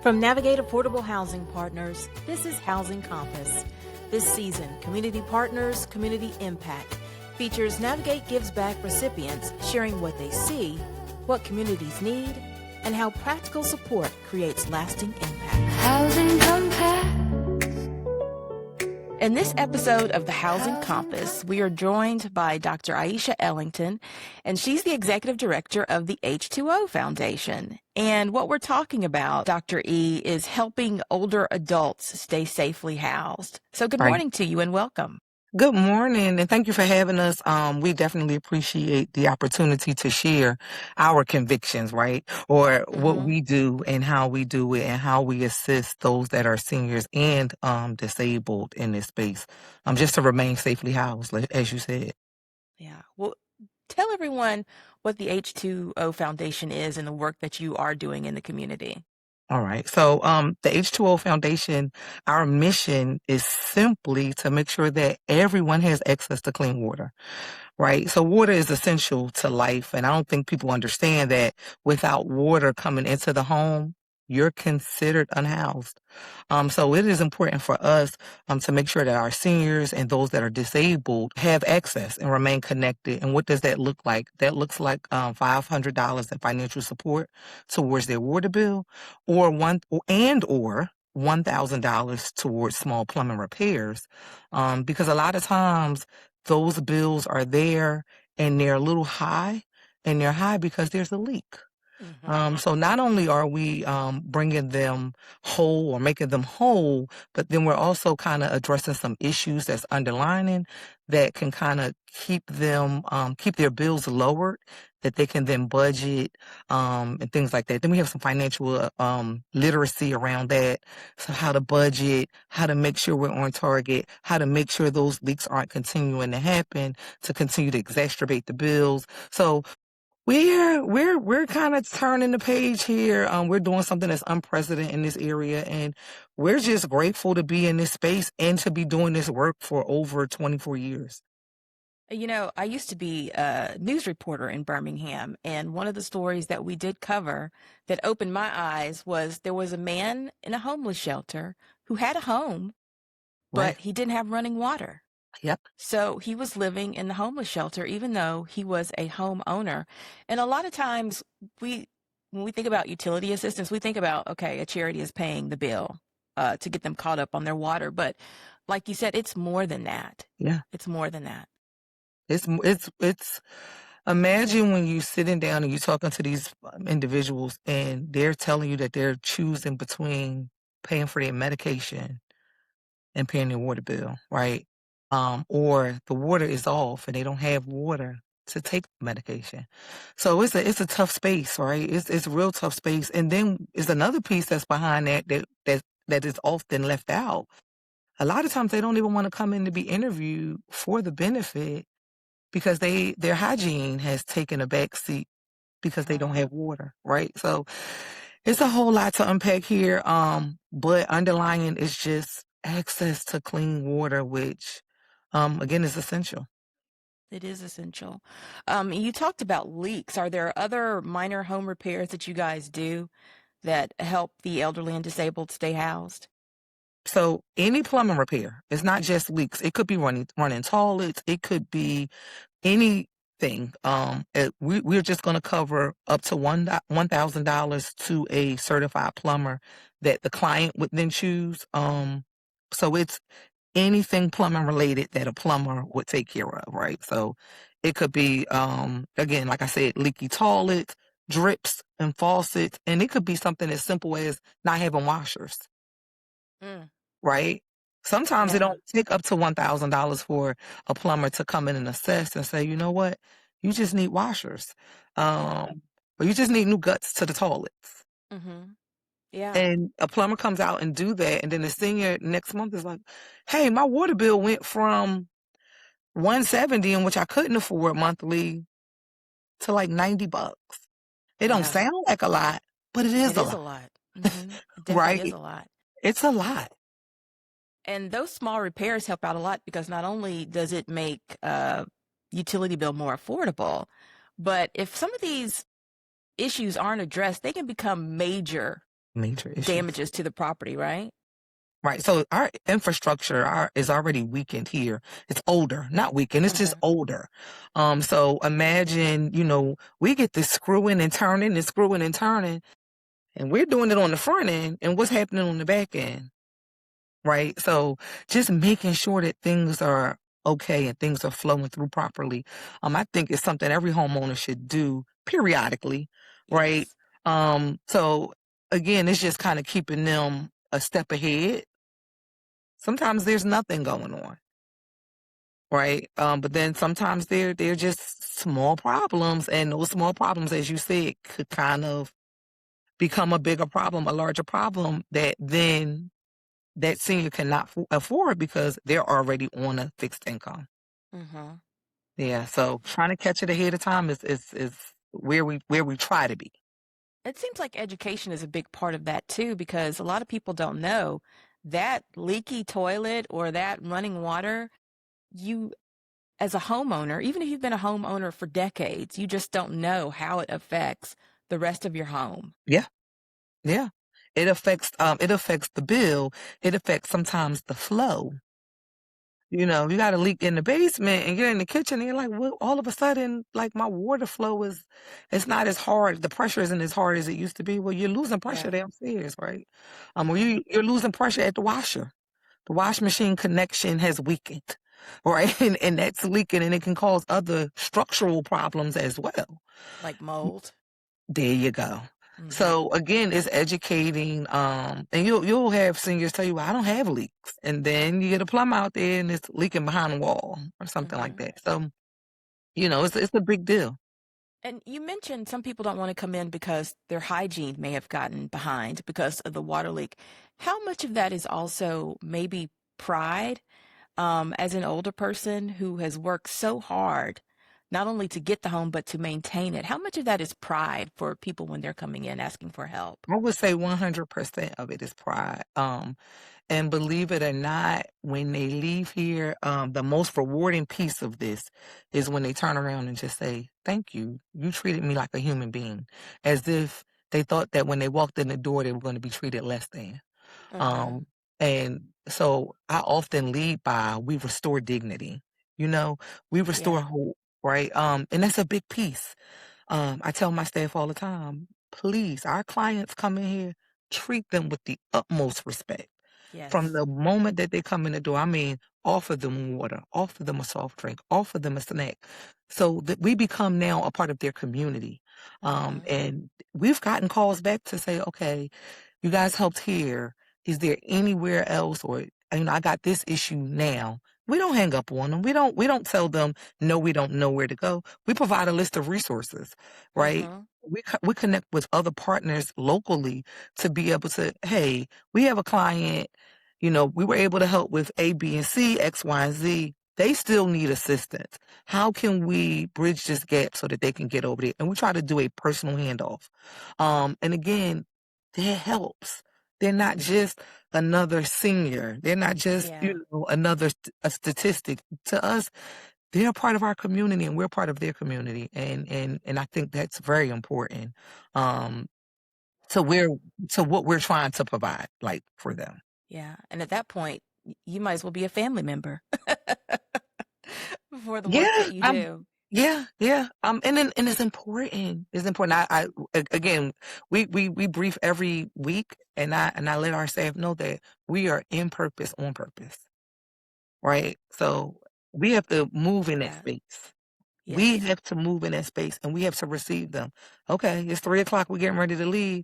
From Navigate Affordable Housing Partners, this is Housing Compass. This season, Community Partners, Community Impact features Navigate Gives Back recipients sharing what they see, what communities need, and how practical support creates lasting impact. Housing Compass. In this episode of the Housing Compass, we are joined by Dr. Aisha Ellington, and she's the executive director of the H2O Foundation. And what we're talking about, Dr. E, is helping older adults stay safely housed. So good morning to you and welcome. Good morning, and thank you for having us. We definitely appreciate the opportunity to share our convictions, right? Or what we do and how we do it and how we assist those that are seniors and disabled in this space, just to remain safely housed, as you said. Yeah. Well, tell everyone what the H2O Foundation is and the work that you are doing in the community. All right. So the H2O Foundation, our mission is simply to make sure that everyone has access to clean water, right? So water is essential to life. And I don't think people understand that without water coming into the home, you're considered unhoused. So it is important for us to make sure that our seniors and those that are disabled have access and remain connected. And what does that look like? That looks like $500 in financial support towards their water bill, or $1,000 towards small plumbing repairs, because a lot of times those bills are there and they're a little high, and they're high because there's a leak. So not only are we bringing them whole or making them whole, but then we're also kind of addressing some issues that's underlining that can kind of keep them, keep their bills lowered, that they can then budget and things like that. Then we have some financial literacy around that. So how to budget, how to make sure we're on target, how to make sure those leaks aren't continuing to happen, to continue to exacerbate the bills. So we're kind of turning the page here. We're doing something that's unprecedented in this area, and we're just grateful to be in this space and to be doing this work for over 24 years. You know, I used to be a news reporter in Birmingham, and one of the stories that we did cover that opened my eyes was there was a man in a homeless shelter who had a home, but Right. he didn't have running water. Yep. So he was living in the homeless shelter, even though he was a homeowner. And a lot of times when we think about utility assistance, we think about, okay, a charity is paying the bill to get them caught up on their water. But like you said, it's more than that. Yeah. It's more than that. It's imagine when you sitting down and you're talking to these individuals and they're telling you that they're choosing between paying for their medication and paying their water bill, right? Or the water is off and they don't have water to take medication. So it's a tough space, right? It's a real tough space. And then there's another piece that's behind that is often left out. A lot of times they don't even want to come in to be interviewed for the benefit because their hygiene has taken a back seat because they don't have water, right? So it's a whole lot to unpack here. But underlying is just access to clean water, which again is essential. It is essential. You talked about leaks. Are there other minor home repairs that you guys do that help the elderly and disabled stay housed? So any plumbing repair, it's not just leaks. It could be running toilets. It could be anything. We're just going to cover up to $1,000 to a certified plumber that the client would then choose. So it's anything plumbing related that a plumber would take care of, right? So it could be, again, like I said, leaky toilets, drips and faucets, and it could be something as simple as not having washers. Right? Sometimes it don't take up to $1,000 for a plumber to come in and assess and say, you know what, you just need washers, or you just need new guts to the toilets. Yeah. And a plumber comes out and do that, and then the senior next month is like, hey, my water bill went from $170, in which I couldn't afford monthly, to like $90. It don't sound like a lot, but it is It a is lot. a lot. It definitely Right? is a lot. It's a lot. And those small repairs help out a lot because not only does it make utility bill more affordable, but if some of these issues aren't addressed, they can become major Major issues. damages to the property, right? Right. So our infrastructure is already weakened here. It's older, not weakened. It's just older. So imagine, we get this screwing and turning and screwing and turning, and we're doing it on the front end. And what's happening on the back end? Right. So just making sure that things are okay and things are flowing through properly. I think it's something every homeowner should do periodically. Right. Yes. So again, it's just kind of keeping them a step ahead. Sometimes there's nothing going on, right? But then sometimes they're just small problems, and those small problems, as you said, could kind of become a bigger problem, a larger problem that then that senior cannot afford because they're already on a fixed income. Mm-hmm. Yeah, so trying to catch it ahead of time is where we try to be. It seems like education is a big part of that too, because a lot of people don't know that leaky toilet or that running water, you, as a homeowner, even if you've been a homeowner for decades, you just don't know how it affects the rest of your home. Yeah, yeah. It affects the bill. It affects sometimes the flow. You got a leak in the basement and you're in the kitchen and you're like, well, all of a sudden, like my water flow it's not as hard. The pressure isn't as hard as it used to be. Well, you're losing pressure Right. downstairs, right? Or you're losing pressure at the washer. The wash machine connection has weakened, right? And that's leaking and it can cause other structural problems as well. Like mold. There you go. Mm-hmm. So again, it's educating, and you'll have seniors tell you, well, I don't have leaks. And then you get a plumber out there and it's leaking behind the wall or something like that. So, it's a big deal. And you mentioned some people don't want to come in because their hygiene may have gotten behind because of the water leak. How much of that is also maybe pride, as an older person who has worked so hard, not only to get the home, but to maintain it? How much of that is pride for people when they're coming in asking for help? I would say 100% of it is pride. And believe it or not, when they leave here, the most rewarding piece of this is when they turn around and just say, thank you. You treated me like a human being, as if they thought that when they walked in the door, they were going to be treated less than. Mm-hmm. And so I often lead by, we restore dignity, we restore Yeah. hope, right? And that's a big piece. I tell my staff all the time, please, our clients come in here, treat them with the utmost respect. From Yes. the moment that they come in the door, I mean, offer them water, offer them a soft drink, offer them a snack, so that we become now a part of their community. Mm-hmm. And we've gotten calls back to say, okay, you guys helped here. Is there anywhere else? Or, I got this issue now. We don't hang up on them. We don't tell them, no, we don't know where to go. We provide a list of resources, right? Mm-hmm. We connect with other partners locally to be able to, hey, we have a client, we were able to help with A, B, and C, X, Y, and Z. They still need assistance. How can we bridge this gap so that they can get over there? And we try to do a personal handoff. And again, that helps. They're not just another senior. They're not just, Yeah. another a statistic. To us, they're a part of our community and we're part of their community. And I think that's very important. Um, to what we're trying to provide, like, for them. Yeah. And at that point, you might as well be a family member for the work Yeah, that you do. yeah, yeah. And it's important. It's important. Again, we brief every week, and I let our staff know that we are in purpose, on purpose, right? So we have to move in that That. space. We Yes. have to move in that space, and we have to receive them. Okay, it's 3 o'clock. We're getting ready to leave.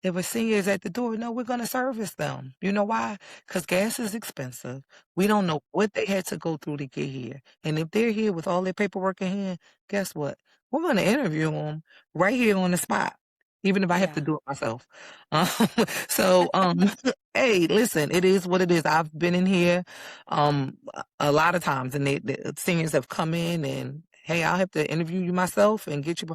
If a senior is at the door, no, we're going to service them. You know why? Because gas is expensive. We don't know what they had to go through to get here. And if they're here with all their paperwork in hand, guess what? We're going to interview them right here on the spot, even if I have to Yeah. do it myself. Um, so, hey, listen, it is what it is. I've been in here a lot of times, and the seniors have come in and, hey, I'll have to interview you myself and get you.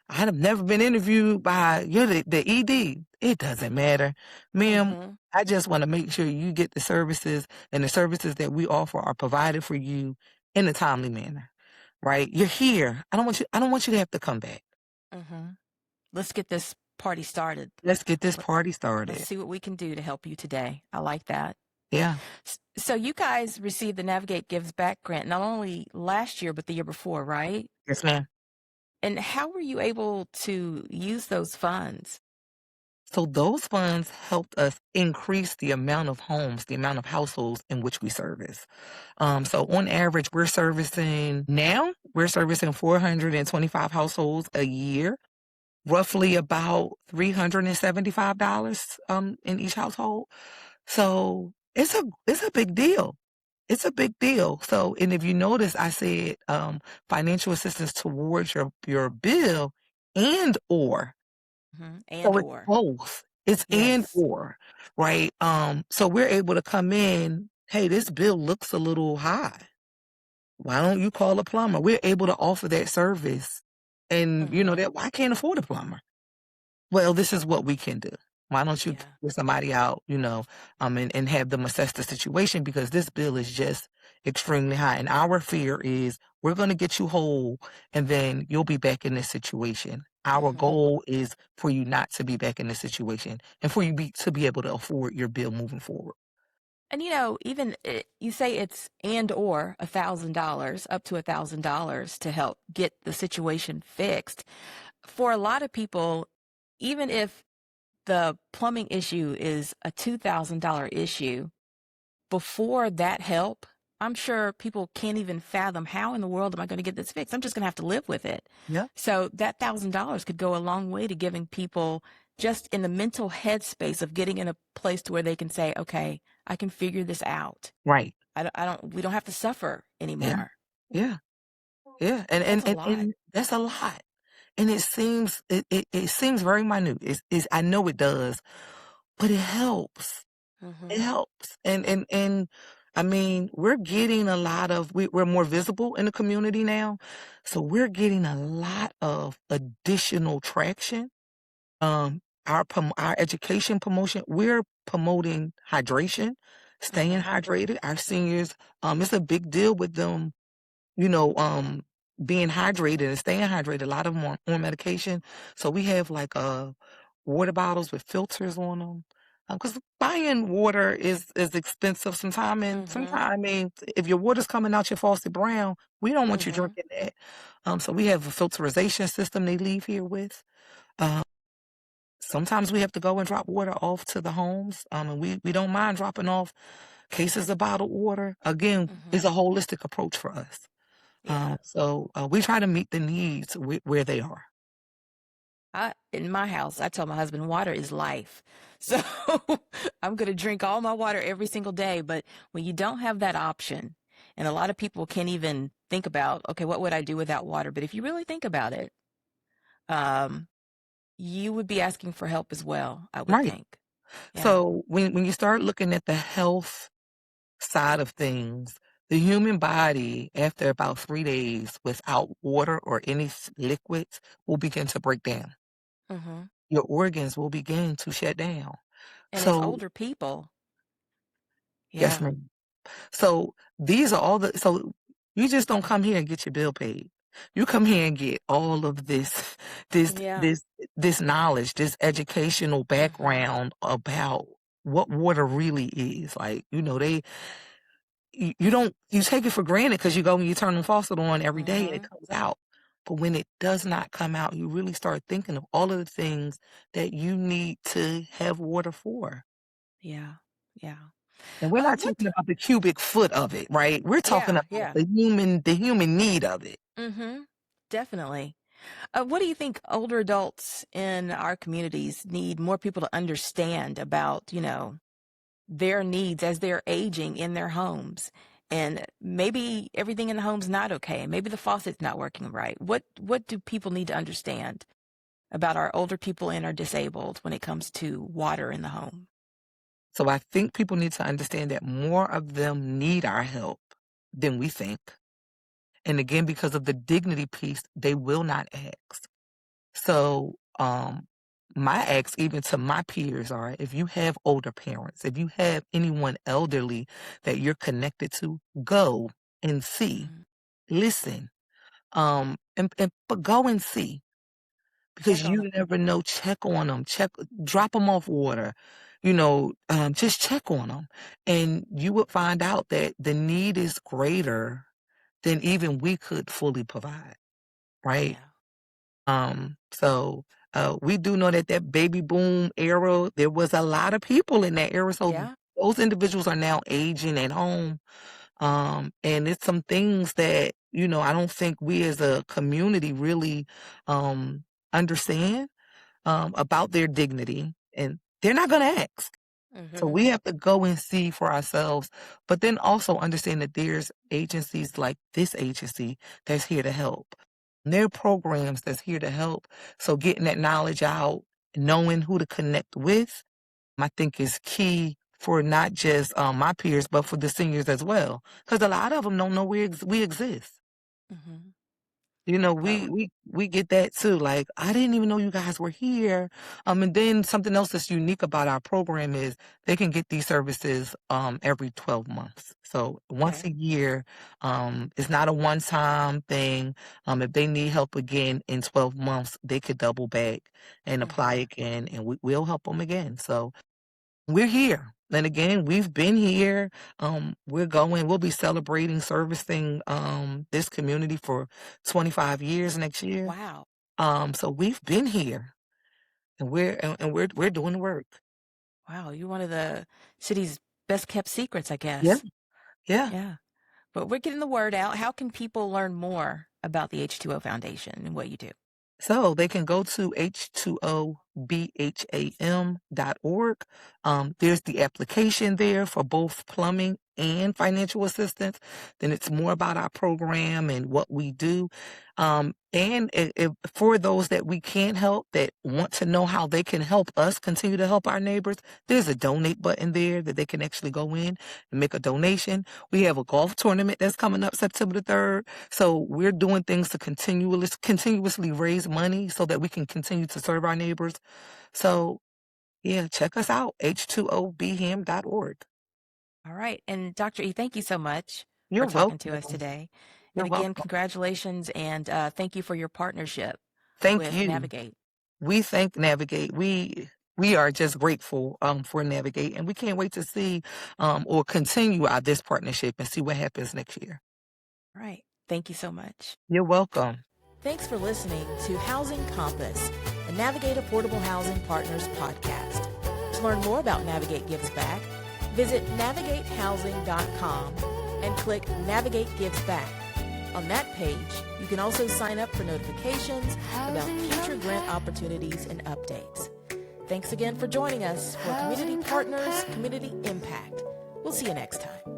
I have never been interviewed by the ED. It doesn't matter. Ma'am, Mm-hmm. I just want to make sure you get the services, and the services that we offer are provided for you in a timely manner. Right? You're here. I don't want you to have to come back. Mm-hmm. Let's get this party started. Let's get this Let- party Let's started. see what we can do to help you today. I like that. Yeah. So you guys received the Navigate Gives Back grant not only last year but the year before, right? Yes, ma'am. And how were you able to use those funds? So those funds helped us increase the amount of homes, the amount of households in which we service. So on average, we're servicing 425 households a year, roughly about $375 in each household. So it's a big deal. It's a big deal. So, and if you notice, I said financial assistance towards your bill and or. And So it's or. both. It's and Yes. or, right? So we're able to come in, hey, this bill looks a little high. Why don't you call a plumber? We're able to offer that service. And you know Hmm. that well, I can't afford a plumber. Well, this is what we can do. Why don't you Yeah. get somebody out, and have them assess the situation because this bill is just extremely high. And our fear is we're going to get you whole and then you'll be back in this situation. Our Hmm. goal is for you not to be back in this situation and for you to be able to afford your bill moving forward. And even you say it's and or $1,000, up to $1,000 to help get the situation fixed. For a lot of people, even if the plumbing issue is a $2,000 issue, before that help, I'm sure people can't even fathom how in the world am I going to get this fixed? I'm just going to have to live with it. Yeah. So that $1,000 could go a long way to giving people just in the mental headspace of getting in a place to where they can say, okay, I can figure this out. Right. We don't have to suffer Yeah. anymore. Yeah. Yeah. And That's and, a and, lot. and that's a lot. And it seems very minute. I know it does, but it helps. It Hmm. helps. And I mean, we're getting a lot of we're more visible in the community now. So we're getting a lot of additional traction. Our education promotion, we're promoting hydration, staying Hmm. hydrated. Our seniors, it's a big deal with them you know, um, being hydrated and staying hydrated. A lot of them are on medication. So we have like water bottles with filters on them. Because buying water is expensive sometimes, and sometimes Hmm. I mean, if your water's coming out your faucet brown, we don't want you Hmm. drinking that. So we have a filterization system they leave here with. Uh, Sometimes we have to go and drop water off to the homes, and we don't mind dropping off cases of bottled water. Again, it's Hmm. a holistic approach for us. Yeah. We try to meet the needs where they are. In my house, I tell my husband water is life. So I'm going to drink all my water every single day. But when you don't have that option, and a lot of people can't even think about, okay, what would I do without water? But if you really think about it, um, you would be asking for help as well, I would Right. think. Yeah. So when you start looking at the health side of things, the human body, after about 3 days without water or any liquids, will begin to break down. Hmm. Your organs will begin to shut down. And as So, older people, yes, yeah. ma'am. So these are all so you just don't come here and get your bill paid. You come here and get all of this, Yeah. this, this knowledge, this educational Hmm. background about what water really is. Like, you don't, you take it for granted because you go and you turn the faucet on every day and it Hmm. comes out. But when it does not come out, you really start thinking of all of the things that you need to have water for. Yeah. Yeah. And we're not What? talking about the cubic foot of it, right? We're talking Yeah. about Yeah. the human need of it. Hmm. Definitely. What do you think older adults in our communities need more people to understand about, their needs as they're aging in their homes? And maybe everything in the home's not okay. Maybe the faucet's not working right. What do people need to understand about our older people and our disabled when it comes to water in the home? So I think people need to understand that more of them need our help than we think. And again, because of the dignity piece, they will not ask. So, my asks even to my peers are if you have older parents, if you have anyone elderly that you're connected to, go and see, Mhm. listen, but go and see. because on them. you never know. Check on them. Drop them off water. Just check on them, and you would find out that the need is greater than even we could fully provide. Right. Yeah. We do know that baby boom era, there was a lot of people in that era. So Yeah. those individuals are now aging at home. And it's some things that, I don't think we as a community really understand about their dignity, and they're not going to ask. So Mm-hmm. we have to go and see for ourselves, but then also understand that there's agencies like this agency that's here to help. And there are programs that's here to help. So getting that knowledge out, knowing who to connect with, I think is key for not just my peers, but for the seniors as well. Because a lot of them don't know we exist. Mm-hmm. We Well, we get that too. Like, I didn't even know you guys were here. And then something else that's unique about our program is they can get these services every 12 months. So once okay. a year, it's not a one-time thing. If they need help again in 12 months, they could double back and apply Mm-hmm. again, and we'll help them again. So we're here. And again, we've been here. We'll be celebrating servicing this community for 25 years next year. Wow. So we've been here, and we're doing the work. Wow. You're one of the city's best kept secrets, I Yeah, guess. yeah. Yeah. But we're getting the word out. How can people learn more about the H2O Foundation and what you do? So they can go to H2OBHAM.org. There's the application there for both plumbing and financial assistance. Then it's more about our program and what we do. And if, for those that we can't help, that want to know how they can help us continue to help our neighbors, there's a donate button there that they can actually go in and make a donation. We have a golf tournament that's coming up September the 3rd. So we're doing things to continuously raise money so that we can continue to serve our neighbors. So yeah, check us out, H2OBHAM.org. All right. And Dr. E, thank you so much for You're talking to us welcome. today. And You're again, welcome. congratulations and thank you for your partnership Thank with you. Navigate. We thank Navigate. We are just grateful for Navigate, and we can't wait to see or continue this partnership and see what happens next year. All right. Thank you so much. You're welcome. Thanks for listening to Housing Compass, the Navigate Affordable Housing Partners podcast. To learn more about Navigate Gives Back, visit navigatehousing.com and click Navigate Gives Back. On that page, you can also sign up for notifications about future grant opportunities and updates. Thanks again for joining us for Community Partners, Community Impact. We'll see you next time.